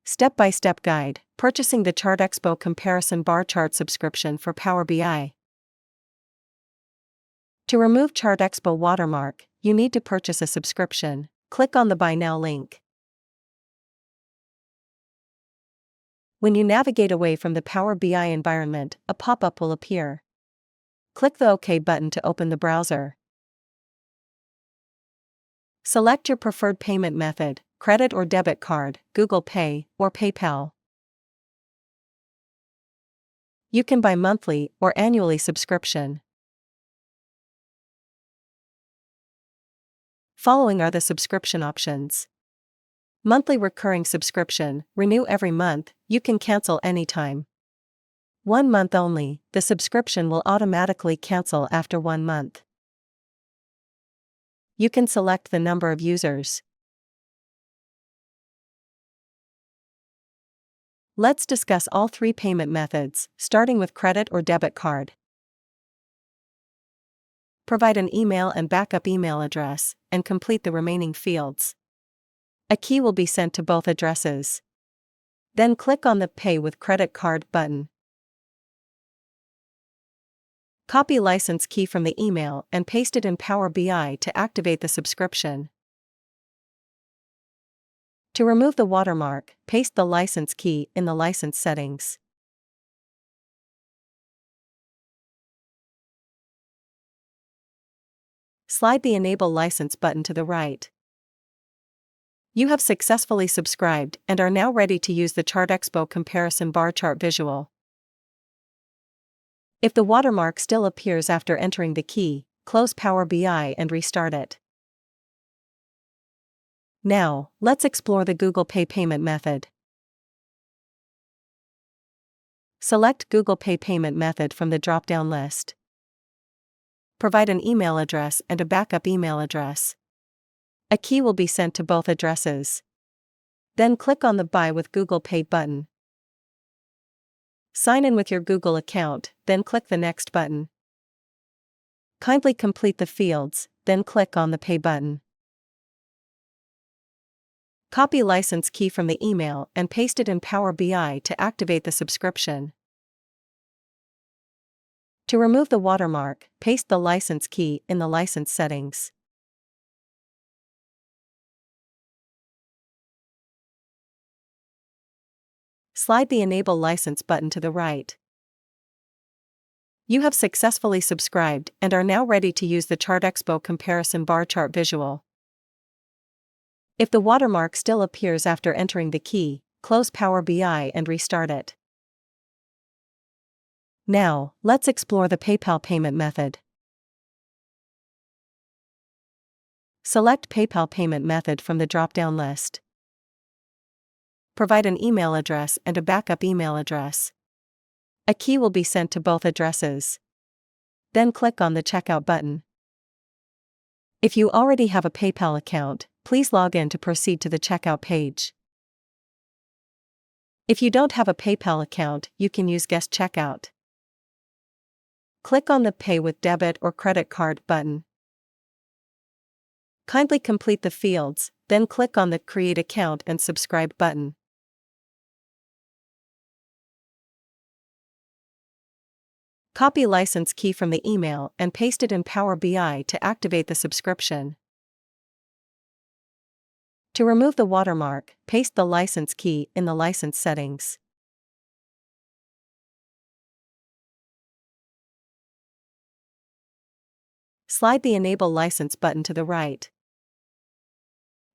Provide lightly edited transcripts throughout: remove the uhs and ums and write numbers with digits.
Step-by-step guide, purchasing the ChartExpo Comparison Bar Chart subscription for Power BI. To remove ChartExpo watermark, you need to purchase a subscription. Click on the Buy Now link. When you navigate away from the Power BI environment, a pop-up will appear. Click the OK button to open the browser. Select your preferred payment method, credit or debit card, Google Pay, or PayPal. You can buy monthly or annually subscription. Following are the subscription options. Monthly recurring subscription, renew every month, you can cancel anytime. 1 month only, the subscription will automatically cancel after 1 month. You can select the number of users. Let's discuss all 3 payment methods, starting with credit or debit card. Provide an email and backup email address, and complete the remaining fields. A key will be sent to both addresses. Then click on the Pay with Credit Card button. Copy license key from the email and paste it in Power BI to activate the subscription. To remove the watermark, paste the license key in the license settings. Slide the Enable License button to the right. You have successfully subscribed and are now ready to use the ChartExpo Comparison Bar Chart visual. If the watermark still appears after entering the key, close Power BI and restart it. Now, let's explore the Google Pay payment method. Select Google Pay payment method from the drop-down list. Provide an email address and a backup email address. A key will be sent to both addresses. Then click on the Buy with Google Pay button. Sign in with your Google account, then click the Next button. Kindly complete the fields, then click on the Pay button. Copy license key from the email and paste it in Power BI to activate the subscription. To remove the watermark, paste the license key in the license settings. Slide the Enable License button to the right. You have successfully subscribed and are now ready to use the ChartExpo Comparison Bar Chart visual. If the watermark still appears after entering the key, close Power BI and restart it. Now, let's explore the PayPal payment method. Select PayPal payment method from the drop-down list. Provide an email address and a backup email address. A key will be sent to both addresses. Then click on the Checkout button. If you already have a PayPal account, please log in to proceed to the checkout page. If you don't have a PayPal account, you can use Guest Checkout. Click on the Pay with Debit or Credit Card button. Kindly complete the fields, then click on the Create Account and Subscribe button. Copy license key from the email and paste it in Power BI to activate the subscription. To remove the watermark, paste the license key in the license settings. Slide the Enable License button to the right.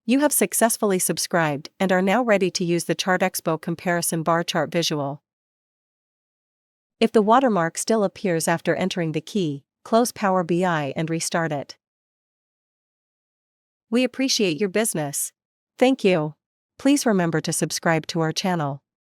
You have successfully subscribed and are now ready to use the ChartExpo Comparison Bar Chart visual. If the watermark still appears after entering the key, close Power BI and restart it. We appreciate your business. Thank you. Please remember to subscribe to our channel.